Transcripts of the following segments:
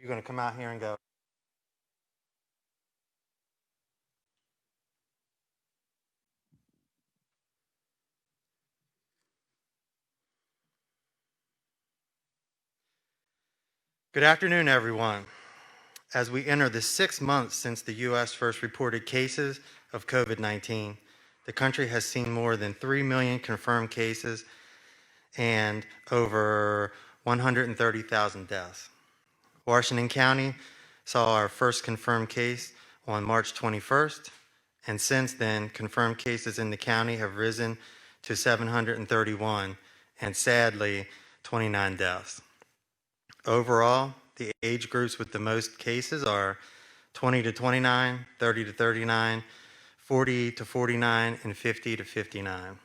You're going to come out here and go. Good afternoon, everyone. As we enter the 6 months since the U.S. first reported cases of COVID-19, the country has seen more than 3 million confirmed cases and over 130,000 deaths. Washington County saw our first confirmed case on March 21st, and since then, confirmed cases in the county have risen to 731, and sadly, 29 deaths. Overall, the age groups with the most cases are 20 to 29, 30 to 39, 40 to 49, and 50 to 59.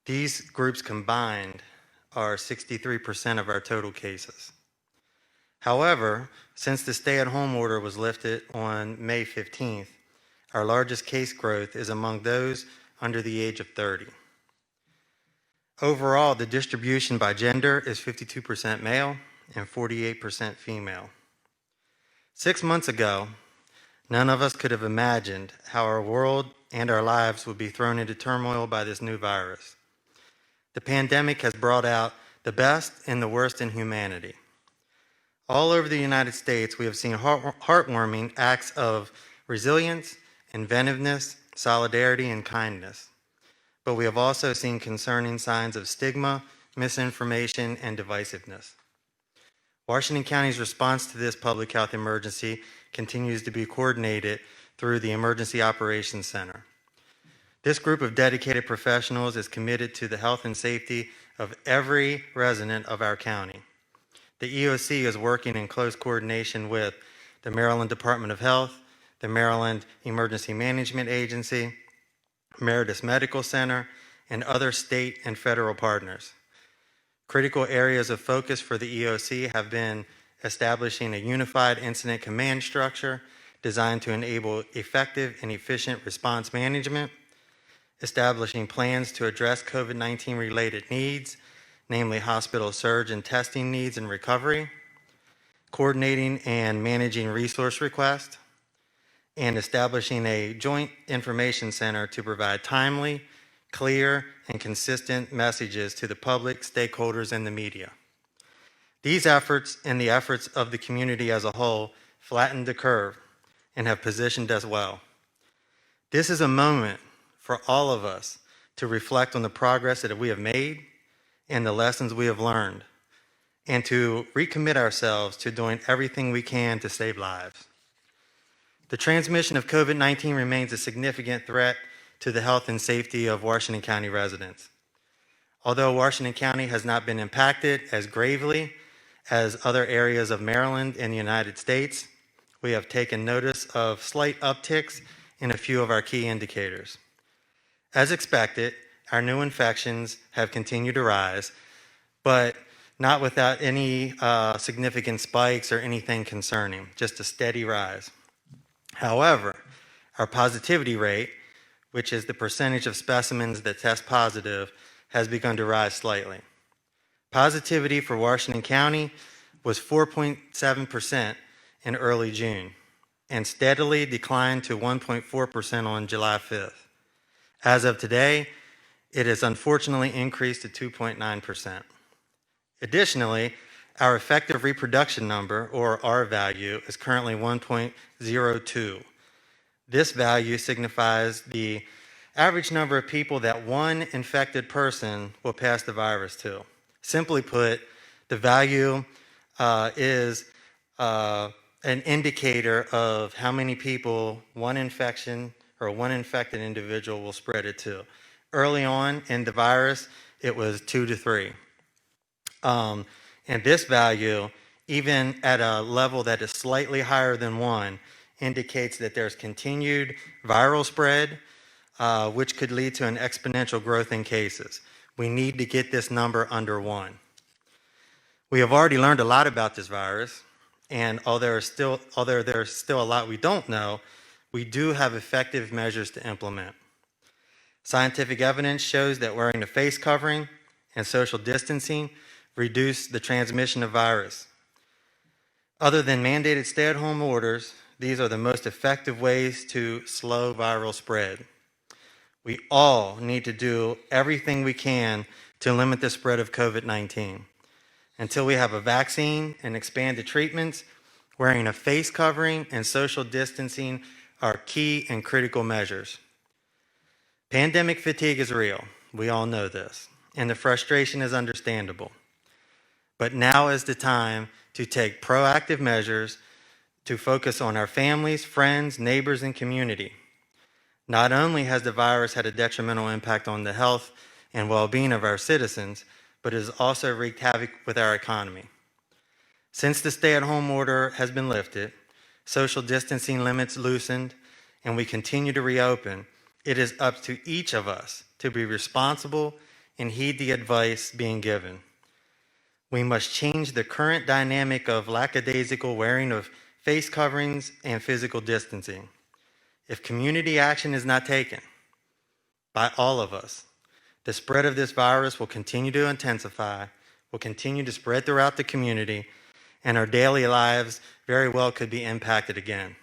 These groups combined are 63% of our total cases. However, since the stay-at-home order was lifted on May 15th, our largest case growth is among those under the age of 30. Overall, the distribution by gender is 52% male and 48% female. 6 months ago, none of us could have imagined how our world and our lives would be thrown into turmoil by this new virus. The pandemic has brought out the best and the worst in humanity. All over the United States, we have seen heartwarming acts of resilience, inventiveness, solidarity, and kindness. But we have also seen concerning signs of stigma, misinformation, and divisiveness. Washington County's response to this public health emergency continues to be coordinated through the Emergency Operations Center. This group of dedicated professionals is committed to the health and safety of every resident of our county. The EOC is working in close coordination with the Maryland Department of Health, the Maryland Emergency Management Agency, Meredith Medical Center, and other state and federal partners. Critical areas of focus for the EOC have been establishing a unified incident command structure designed to enable effective and efficient response management, establishing plans to address COVID-19 related needs, namely hospital surge and testing needs and recovery, coordinating and managing resource requests, and establishing a joint information center to provide timely, clear, and consistent messages to the public, stakeholders, and the media. These efforts and the efforts of the community as a whole flattened the curve and have positioned us well. This is a moment for all of us to reflect on the progress that we have made and the lessons we have learned, and to recommit ourselves to doing everything we can to save lives. The transmission of COVID-19 remains a significant threat to the health and safety of Washington County residents. Although Washington County has not been impacted as gravely as other areas of Maryland and the United States, we have taken notice of slight upticks in a few of our key indicators. As expected, our new infections have continued to rise, but not without any significant spikes or anything concerning, just a steady rise. However, our positivity rate, which is the percentage of specimens that test positive, has begun to rise slightly. Positivity for Washington County was 4.7% in early June and steadily declined to 1.4% on July 5th. As of today, it has unfortunately increased to 2.9%. Additionally, our effective reproduction number, or R value, is currently 1.02. This value signifies the average number of people that one infected person will pass the virus to. Simply put, the value is an indicator of how many people one infection or one infected individual will spread it to. Early on in the virus, it was 2 to 3. And this value, even at a level that is slightly higher than 1, indicates that there's continued viral spread, which could lead to an exponential growth in cases. We need to get this number under 1. We have already learned a lot about this virus, and although there's still a lot we don't know, we do have effective measures to implement. Scientific evidence shows that wearing a face covering and social distancing reduce the transmission of virus. Other than mandated stay-at-home orders, these are the most effective ways to slow viral spread. We all need to do everything we can to limit the spread of COVID-19. Until we have a vaccine and expanded treatments, wearing a face covering and social distancing are key and critical measures. Pandemic fatigue is real. We all know this, and the frustration is understandable. But now is the time to take proactive measures to focus on our families, friends, neighbors, and community. Not only has the virus had a detrimental impact on the health and well-being of our citizens, but it has also wreaked havoc with our economy. Since the stay-at-home order has been lifted, social distancing limits loosened, and we continue to reopen, it is up to each of us to be responsible and heed the advice being given. We must change the current dynamic of lackadaisical wearing of face coverings and physical distancing. If community action is not taken by all of us, the spread of this virus will continue to intensify, will continue to spread throughout the community, and our daily lives very well could be impacted again.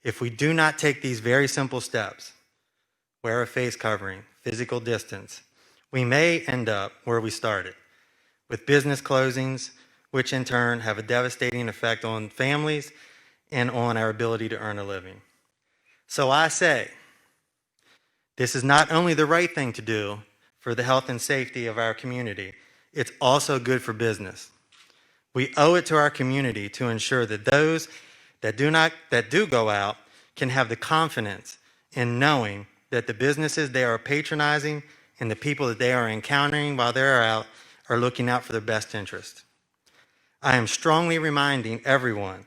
If we do not take these very simple steps, wear a face covering, physical distance, we may end up where we started, with business closings, which in turn have a devastating effect on families and on our ability to earn a living. So I say, this is not only the right thing to do for the health and safety of our community, it's also good for business. We owe it to our community to ensure that those that do go out can have the confidence in knowing that the businesses they are patronizing and the people that they are encountering while they're out are looking out for their best interest. I am strongly reminding everyone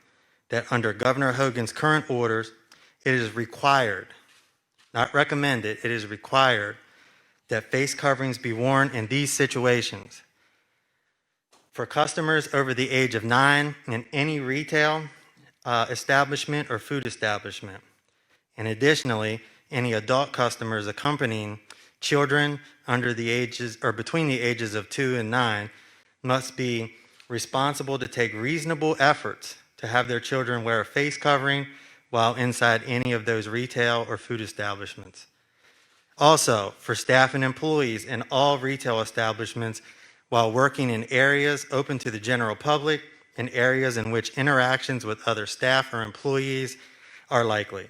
that under Governor Hogan's current orders, it is required, not recommended, it is required that face coverings be worn in these situations. For customers over the age of 9 in any retail establishment or food establishment. And additionally, any adult customers accompanying children under the ages or between the ages of 2 and 9 must be responsible to take reasonable efforts to have their children wear a face covering while inside any of those retail or food establishments. Also, for staff and employees in all retail establishments while working in areas open to the general public and areas in which interactions with other staff or employees are likely.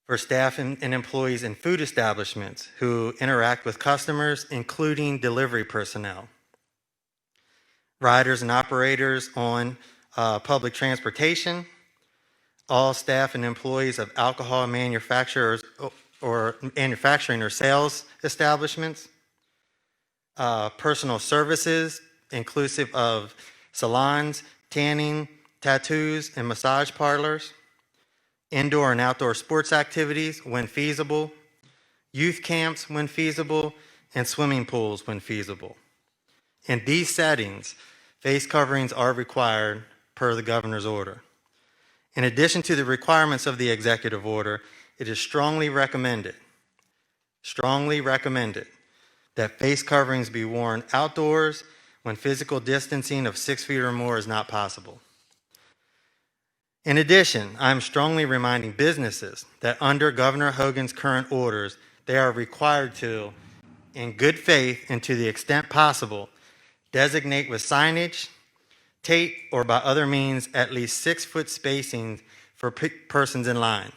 For staff and employees in food establishments who interact with customers, including delivery personnel. Riders and operators on public transportation, all staff and employees of alcohol manufacturers or manufacturing or sales establishments, personal services, inclusive of salons, tanning, tattoos, and massage parlors, indoor and outdoor sports activities when feasible, youth camps when feasible, and swimming pools when feasible. In these settings, face coverings are required per the governor's order. In addition to the requirements of the executive order, it is strongly recommended that face coverings be worn outdoors when physical distancing of 6 feet or more is not possible. In addition, I'm strongly reminding businesses that under Governor Hogan's current orders, they are required to, in good faith and to the extent possible, designate with signage, tape, or by other means at least 6-foot spacing for persons in line.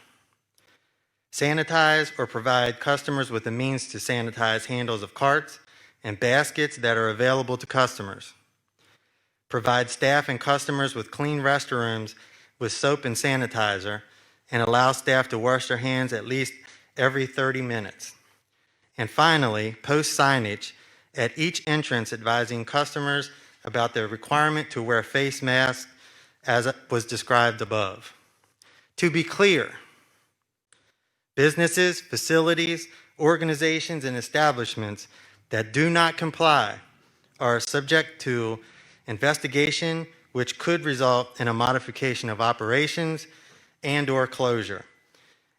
Sanitize or provide customers with the means to sanitize handles of carts and baskets that are available to customers. Provide staff and customers with clean restrooms with soap and sanitizer, and allow staff to wash their hands at least every 30 minutes. And finally, post signage at each entrance advising customers about their requirement to wear face masks as was described above. To be clear, businesses, facilities, organizations, and establishments that do not comply are subject to investigation, which could result in a modification of operations and/or closure.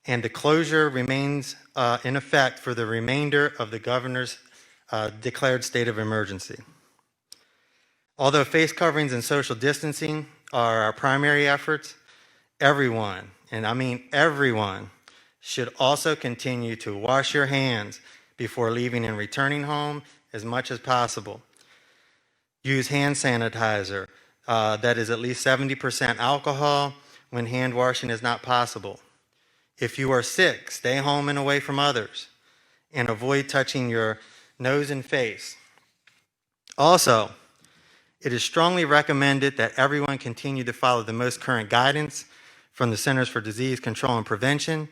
And the closure remains in effect for the remainder of the governor's declared state of emergency. Although face coverings and social distancing are our primary efforts, everyone, and I mean everyone, should also continue to wash your hands before leaving and returning home as much as possible. Use hand sanitizer that is at least 70% alcohol when hand washing is not possible. If you are sick, stay home and away from others, and avoid touching your nose and face. Also, it is strongly recommended that everyone continue to follow the most current guidance from the Centers for Disease Control and Prevention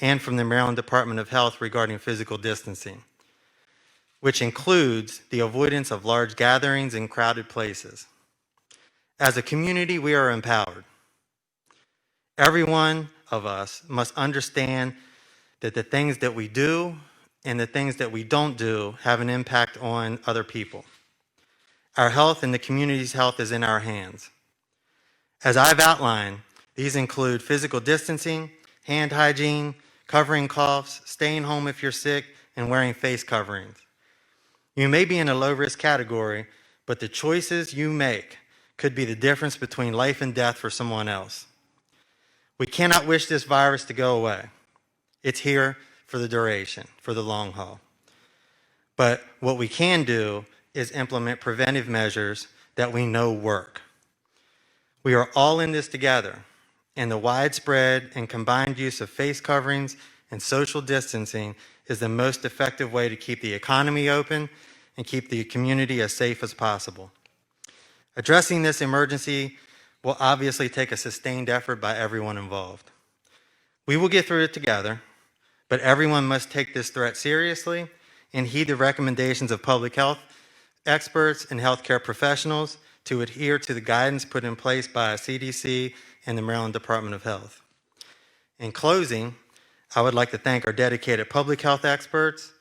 and from the Maryland Department of Health regarding physical distancing, which includes the avoidance of large gatherings in crowded places. As a community, we are empowered. Every one of us must understand that the things that we do and the things that we don't do have an impact on other people. Our health and the community's health is in our hands. As I've outlined, these include physical distancing, hand hygiene, covering coughs, staying home if you're sick, and wearing face coverings. You may be in a low-risk category, but the choices you make could be the difference between life and death for someone else. We cannot wish this virus to go away. It's here for the duration, for the long haul. But what we can do is implement preventive measures that we know work. We are all in this together, and the widespread and combined use of face coverings and social distancing is the most effective way to keep the economy open and keep the community as safe as possible. Addressing this emergency will obviously take a sustained effort by everyone involved. We will get through it together, but everyone must take this threat seriously and heed the recommendations of public health experts and healthcare professionals to adhere to the guidance put in place by CDC and the Maryland Department of Health. In closing, I would like to thank our dedicated public health experts,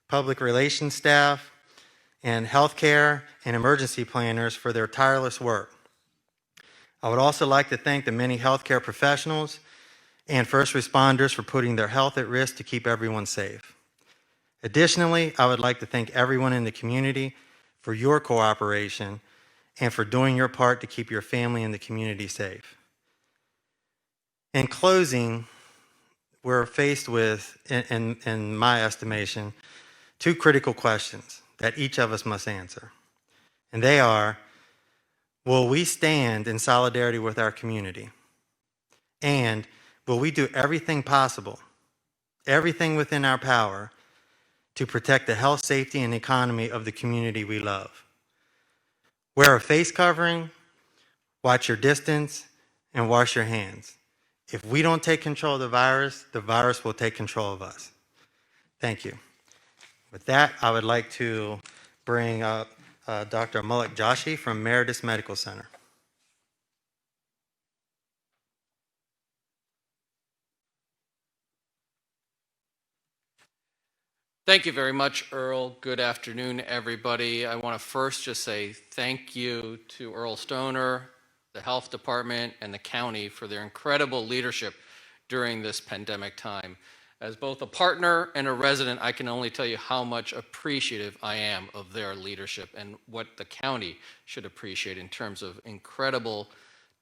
public relations staff, and healthcare and emergency planners for their tireless work. I would also like to thank the many healthcare professionals and first responders for putting their health at risk to keep everyone safe. Additionally, I would like to thank everyone in the community for your cooperation and for doing your part to keep your family and the community safe. In closing, we're faced with, in my estimation, two critical questions that each of us must answer. And they are, will we stand in solidarity with our community? And will we do everything possible, everything within our power, to protect the health, safety, and economy of the community we love? Wear a face covering, watch your distance, and wash your hands. If we don't take control of the virus will take control of us. Thank you. With that, I would like to bring up Dr. Amulek Joshi from Meredith Medical Center. Thank you very much, Earl. Good afternoon, everybody. I want to first just say thank you to Earl Stoner, the Health Department, and the county for their incredible leadership during this pandemic time. As both a partner and a resident, I can only tell you how much appreciative I am of their leadership and what the county should appreciate in terms of incredible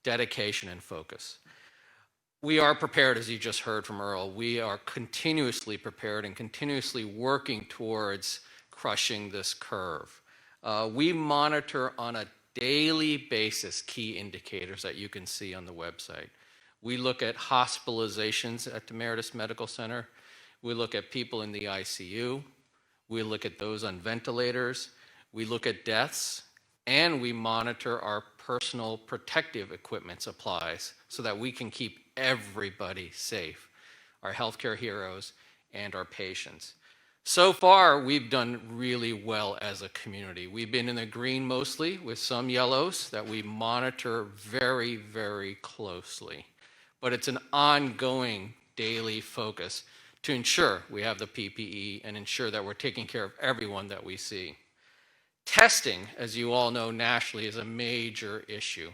dedication and focus. We are prepared, as you just heard from Earl. We are continuously prepared and continuously working towards crushing this curve. We monitor on a daily basis key indicators that you can see on the website. We look at hospitalizations at the Meredith Medical Center. We look at people in the ICU. We look at those on ventilators. We look at deaths. And we monitor our personal protective equipment supplies so that we can keep everybody safe, our healthcare heroes and our patients. So far, we've done really well as a community. We've been in the green mostly, with some yellows that we monitor very, very closely. But it's an ongoing daily focus to ensure we have the PPE and ensure that we're taking care of everyone that we see. Testing, as you all know nationally, is a major issue,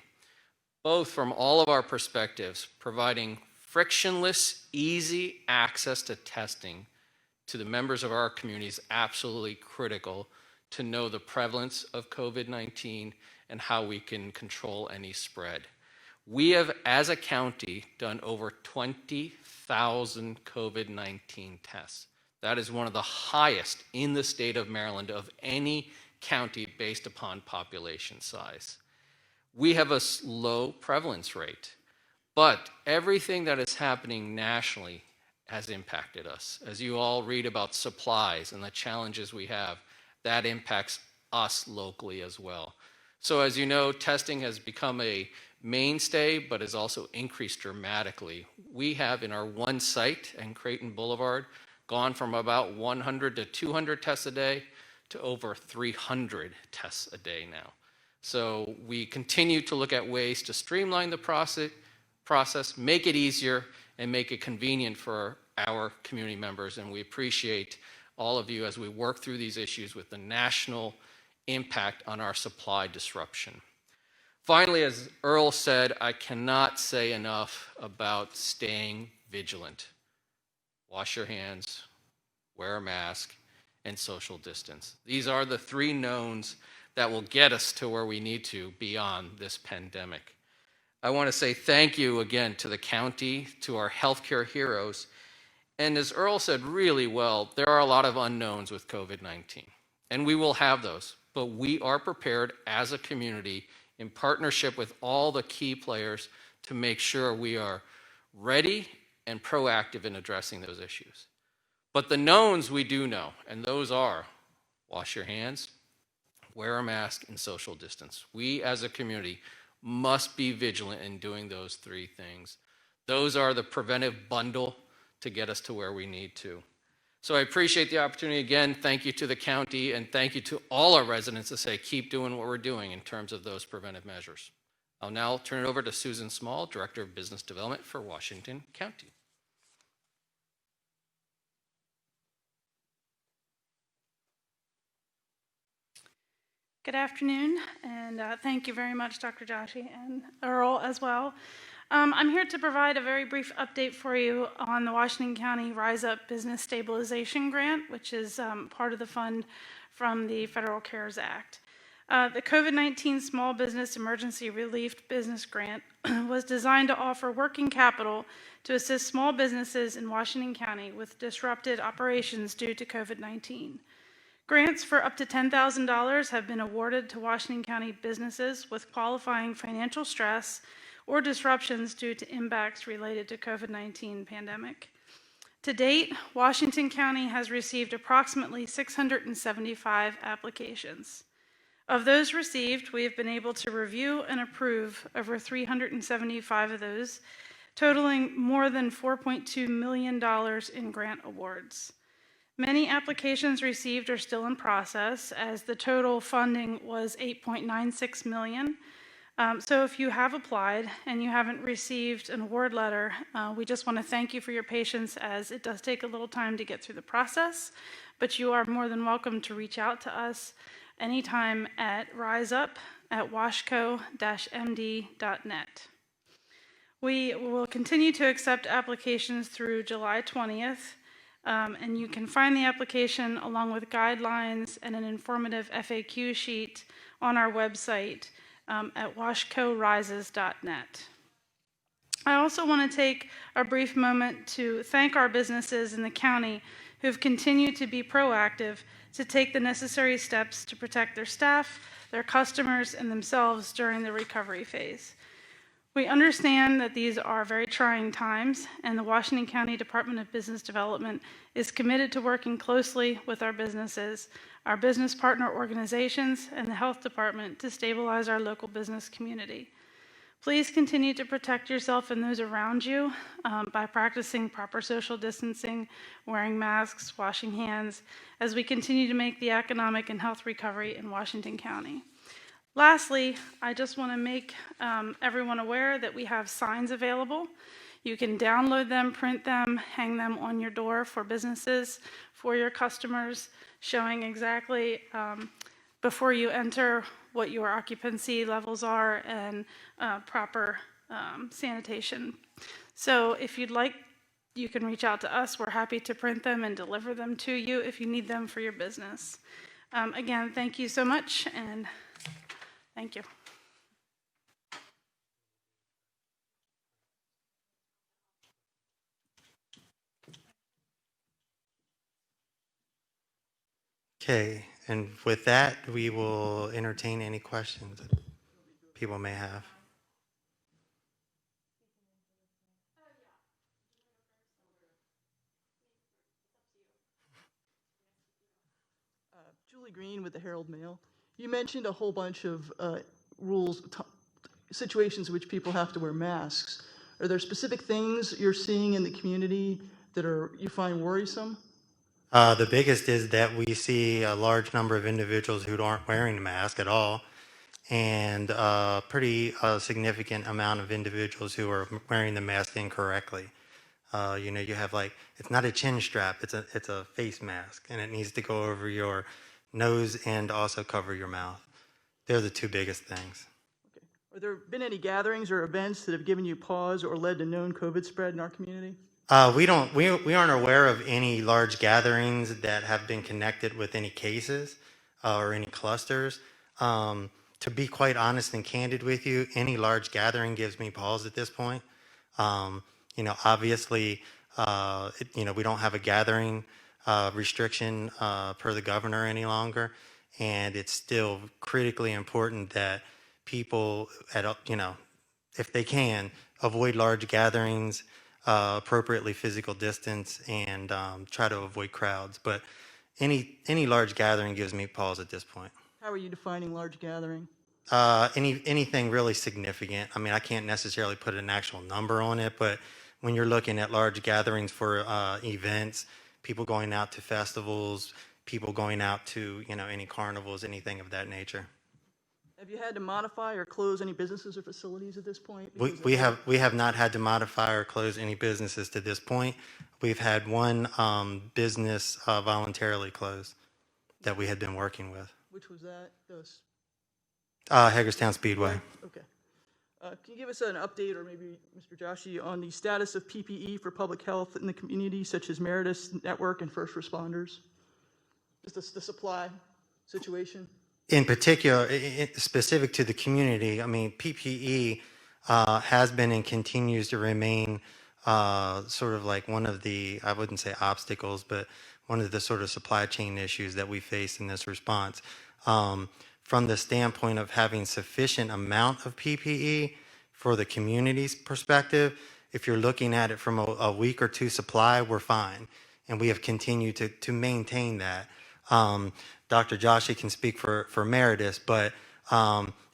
both from all of our perspectives. Providing frictionless, easy access to testing to the members of our community is absolutely critical to know the prevalence of COVID-19 and how we can control any spread. We have, as a county, done over 20,000 COVID-19 tests. That is one of the highest in the state of Maryland of any county based upon population size. We have a low prevalence rate, but everything that is happening nationally has impacted us. As you all read about supplies and the challenges we have, that impacts us locally as well. So as you know, testing has become a mainstay, but has also increased dramatically. We have in our one site in Creighton Boulevard gone from about 100 to 200 tests a day to over 300 tests a day now. So we continue to look at ways to streamline the process, make it easier, and make it convenient for our community members. And we appreciate all of you as we work through these issues with the national impact on our supply disruption. Finally, as Earl said, I cannot say enough about staying vigilant. Wash your hands, wear a mask, and social distance. These are the three knowns that will get us to where we need to beyond this pandemic. I want to say thank you again to the county, to our healthcare heroes. And as Earl said really well, there are a lot of unknowns with COVID-19, and we will have those, but we are prepared as a community in partnership with all the key players to make sure we are ready and proactive in addressing those issues. But the knowns we do know, and those are wash your hands, wear a mask, and social distance. We as a community must be vigilant in doing those three things. Those are the preventive bundle to get us to where we need to. So I appreciate the opportunity again. Thank you to the county, and thank you to all our residents to say keep doing what we're doing in terms of those preventive measures. I'll now turn it over to Susan Small, Director of Business Development for Washington County. Good afternoon, and thank you very much, Dr. Joshi and Earl as well. I'm here to provide a very brief update for you on the Washington County Rise Up Business Stabilization Grant, which is part of the fund from the Federal CARES Act. The COVID-19 Small Business Emergency Relief Business Grant was designed to offer working capital to assist small businesses in Washington County with disrupted operations due to COVID-19. Grants for up to $10,000 have been awarded to Washington County businesses with qualifying financial stress or disruptions due to impacts related to COVID-19 pandemic. To date, Washington County has received approximately 675 applications. Of those received, we have been able to review and approve over 375 of those, totaling more than $4.2 million in grant awards. Many applications received are still in process, as the total funding was $8.96 million. So if you have applied and you haven't received an award letter, we just want to thank you for your patience, as it does take a little time to get through the process, but you are more than welcome to reach out to us anytime at riseup@washco-md.net. We will continue to accept applications through July 20th, and you can find the application along with guidelines and an informative FAQ sheet on our website at washcorises.net. I also want to take a brief moment to thank our businesses in the county who have continued to be proactive to take the necessary steps to protect their staff, their customers, and themselves during the recovery phase. We understand that these are very trying times, and the Washington County Department of Business Development is committed to working closely with our businesses, our business partner organizations, and the health department to stabilize our local business community. Please continue to protect yourself and those around you by practicing proper social distancing, wearing masks, washing hands, as we continue to make the economic and health recovery in Washington County. Lastly, I just want to make everyone aware that we have signs available. You can download them, print them, hang them on your door for businesses, for your customers, showing exactly before you enter what your occupancy levels are and proper sanitation. So if you'd like, you can reach out to us. We're happy to print them and deliver them to you if you need them for your business. Again, thank you so much, and thank you. Okay, and with that, we will entertain any questions that people may have. Julie Green with the Herald Mail. You mentioned a whole bunch of rules, situations in which people have to wear masks. Are there specific things you're seeing in the community that you find worrisome? The biggest is that we see a large number of individuals who aren't wearing a mask at all, and a pretty significant amount of individuals who are wearing the mask incorrectly. You have it's not a chin strap, it's a face mask, and it needs to go over your nose and also cover your mouth. They're the two biggest things. Okay. Are there been any gatherings or events that have given you pause or led to known COVID spread in our community? We aren't aware of any large gatherings that have been connected with any cases or any clusters. To be quite honest and candid with you, any large gathering gives me pause at this point. Obviously, we don't have a gathering restriction per the governor any longer, and it's still critically important that people, if they can, avoid large gatherings, appropriately physical distance, and try to avoid crowds. But any large gathering gives me pause at this point. How are you defining large gathering? Anything really significant. I mean, I can't necessarily put an actual number on it, but when you're looking at large gatherings for events, people going out to festivals, people going out to any carnivals, anything of that nature. Have you had to modify or close any businesses or facilities at this point? We have not had to modify or close any businesses to this point. We've had one business voluntarily closed that we had been working with. Which was that? Hagerstown Speedway. Okay. Can you give us an update, or maybe Mr. Joshi, on the status of PPE for public health in the community, such as Meredith's network and first responders? Just the supply situation? In particular, specific to the community, I mean, PPE has been and continues to remain sort of like one of the, I wouldn't say obstacles, but one of the sort of supply chain issues that we face in this response. From the standpoint of having sufficient amount of PPE for the community's perspective, if you're looking at it from a week or two supply, we're fine. And we have continued to maintain that. Dr. Joshi can speak for Meredith, but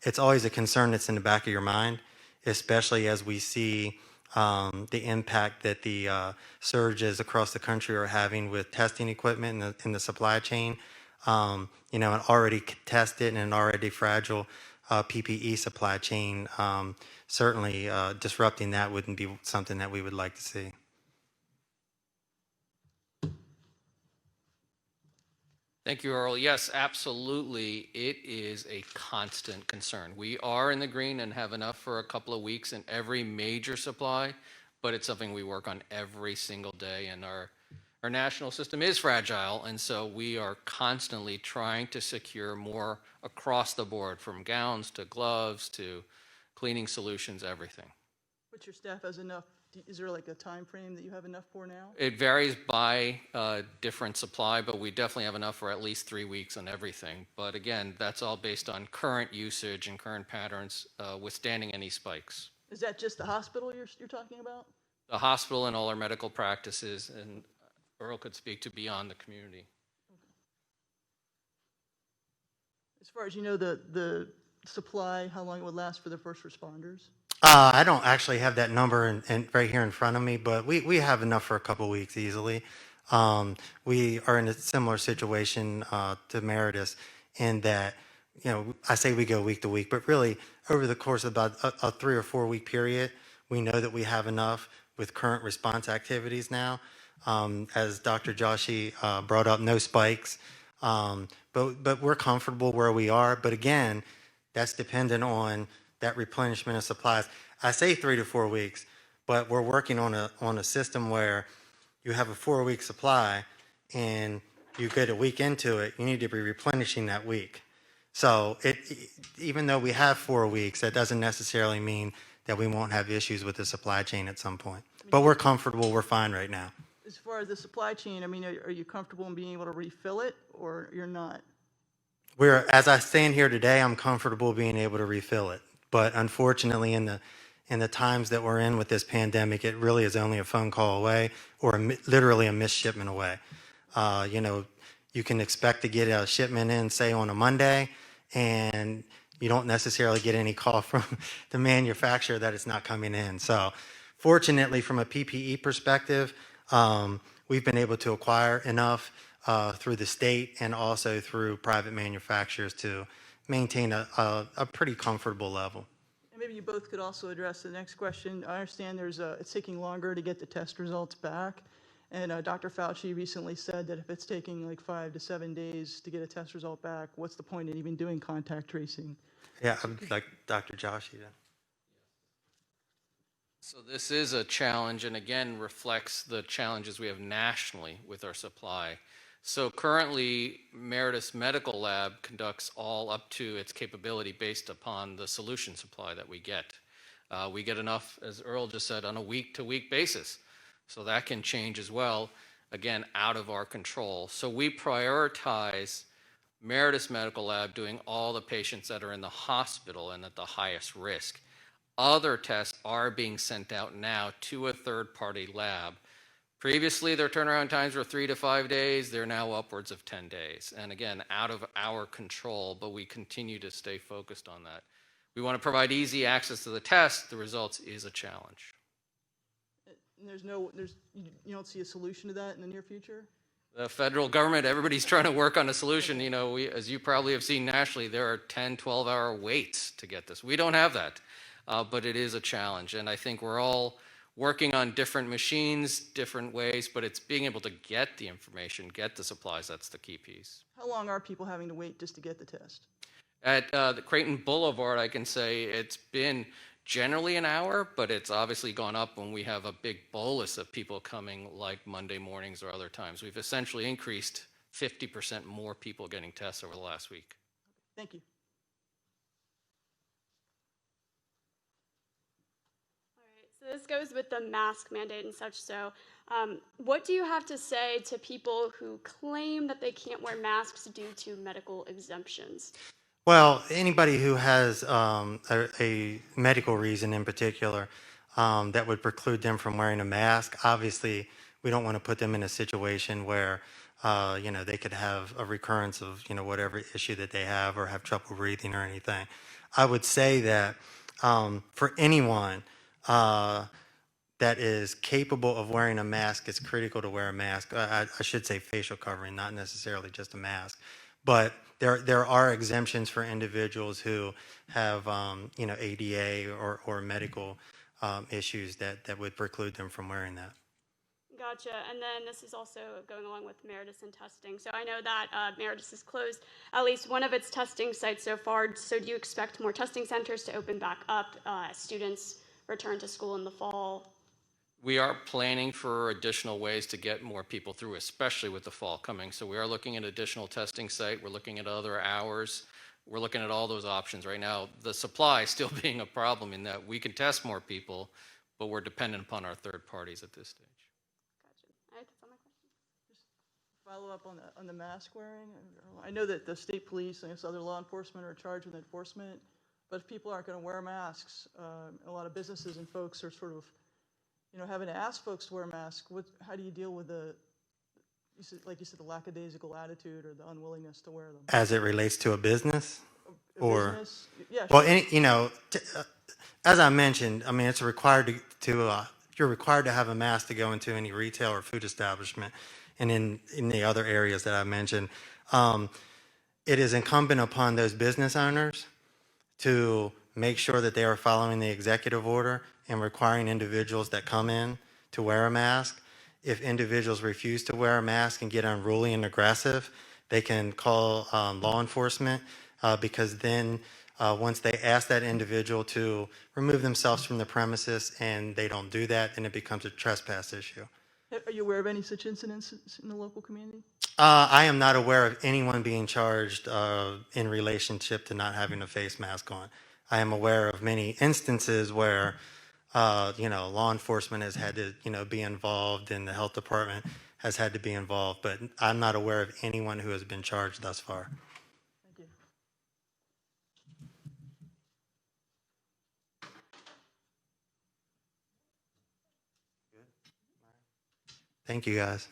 it's always a concern that's in the back of your mind, especially as we see the impact that the surges across the country are having with testing equipment in the supply chain. An already tested and an already fragile PPE supply chain, certainly disrupting that wouldn't be something that we would like to see. Thank you, Earl. Yes, absolutely. It is a constant concern. We are in the green and have enough for a couple of weeks in every major supply, but it's something we work on every single day, and our national system is fragile, and so we are constantly trying to secure more across the board, from gowns to gloves to cleaning solutions, everything. But your staff has enough. Is there like a time frame that you have enough for now? It varies by different supply, but we definitely have enough for at least 3 weeks on everything. But again, that's all based on current usage and current patterns withstanding any spikes. Is that just the hospital you're talking about? The hospital and all our medical practices, and Earl could speak to beyond the community. As far as you know, the supply, how long it would last for the first responders? I don't actually have that number right here in front of me, but we have enough for a couple weeks easily. We are in a similar situation to Meredith in that, I say we go week to week, but really over the course of about a 3 or 4 week period, we know that we have enough with current response activities now. As Dr. Joshi brought up, no spikes, but we're comfortable where we are. But again, that's dependent on that replenishment of supplies. I say 3 to 4 weeks, but we're working on a system where you have a 4-week supply and you get a week into it, you need to be replenishing that week. So even though we have 4 weeks, that doesn't necessarily mean that we won't have issues with the supply chain at some point. But we're comfortable, we're fine right now. As far as the supply chain, I mean, are you comfortable in being able to refill it, or you're not? As I stand here today, I'm comfortable being able to refill it. But unfortunately, in the times that we're in with this pandemic, it really is only a phone call away or literally a missed shipment away. You know, you can expect to get a shipment in, say, on a Monday, and you don't necessarily get any call from the manufacturer that it's not coming in. So fortunately, from a PPE perspective, we've been able to acquire enough through the state and also through private manufacturers to maintain a pretty comfortable level. And maybe you both could also address the next question. I understand it's taking longer to get the test results back. And Dr. Fauci recently said that if it's taking like 5 to 7 days to get a test result back, what's the point in even doing contact tracing? Yeah, I'd like Dr. Joshi to. So this is a challenge, and again, reflects the challenges we have nationally with our supply. So currently, Meredith's medical lab conducts all up to its capability based upon the solution supply that we get. We get enough, as Earl just said, on a week-to-week basis. So that can change as well, again, out of our control. So we prioritize Meredith's medical lab doing all the patients that are in the hospital and at the highest risk. Other tests are being sent out now to a third-party lab. Previously, their turnaround times were 3 to 5 days. They're now upwards of 10 days. And again, out of our control, but we continue to stay focused on that. We want to provide easy access to the test. The results is a challenge. And you don't see a solution to that in the near future? The federal government, everybody's trying to work on a solution. You know, as you probably have seen nationally, there are 10, 12-hour waits to get this. We don't have that, but it is a challenge. And I think we're all working on different machines, different ways, but it's being able to get the information, get the supplies, that's the key piece. How long are people having to wait just to get the test? At the Creighton Boulevard, I can say it's been generally an hour, but it's obviously gone up when we have a big bolus of people coming like Monday mornings or other times. We've essentially increased 50% more people getting tests over the last week. Thank you. So this goes with the mask mandate and such. So what do you have to say to people who claim that they can't wear masks due to medical exemptions? Well, anybody who has a medical reason in particular that would preclude them from wearing a mask, obviously we don't want to put them in a situation where you know, they could have a recurrence of, you know, whatever issue that they have or have trouble breathing or anything. I would say that for anyone that is capable of wearing a mask, it's critical to wear a mask. I should say facial covering, not necessarily just a mask. But there are exemptions for individuals who have, you know, ADA or medical issues that would preclude them from wearing that. Gotcha. And then this is also going along with Meredith and testing. So I know that Meredith has closed at least one of its testing sites so far. So do you expect more testing centers to open back up as students return to school in the fall? We are planning for additional ways to get more people through, especially with the fall coming. So we are looking at additional testing site. We're looking at other hours. We're looking at all those options right now. The supply still being a problem in that we can test more people, but we're dependent upon our third parties at this stage. Gotcha. All right, that's all my questions. Follow up on the mask wearing. I know that the state police and other law enforcement are charged with enforcement, but if people aren't going to wear masks, a lot of businesses and folks are sort of, you know, having to ask folks to wear masks. How do you deal with like you said, the lackadaisical attitude or the unwillingness to wear them? As it relates to a business? Business? Yeah, Well, sure. you know, as I mentioned, I mean, it's required you're required to have a mask to go into any retail or food establishment, and in the other areas that I mentioned. It is incumbent upon those business owners to make sure that they are following the executive order and requiring individuals that come in to wear a mask. If individuals refuse to wear a mask and get unruly and aggressive, they can call law enforcement because then once they ask that individual to remove themselves from the premises and they don't do that, then it becomes a trespass issue. Are you aware of any such incidents in the local community? I am not aware of anyone being charged in relationship to not having a face mask on. I am aware of many instances where law enforcement has had to, be involved, and the health department has had to be involved, but I'm not aware of anyone who has been charged thus far. Thank you. Thank you, guys.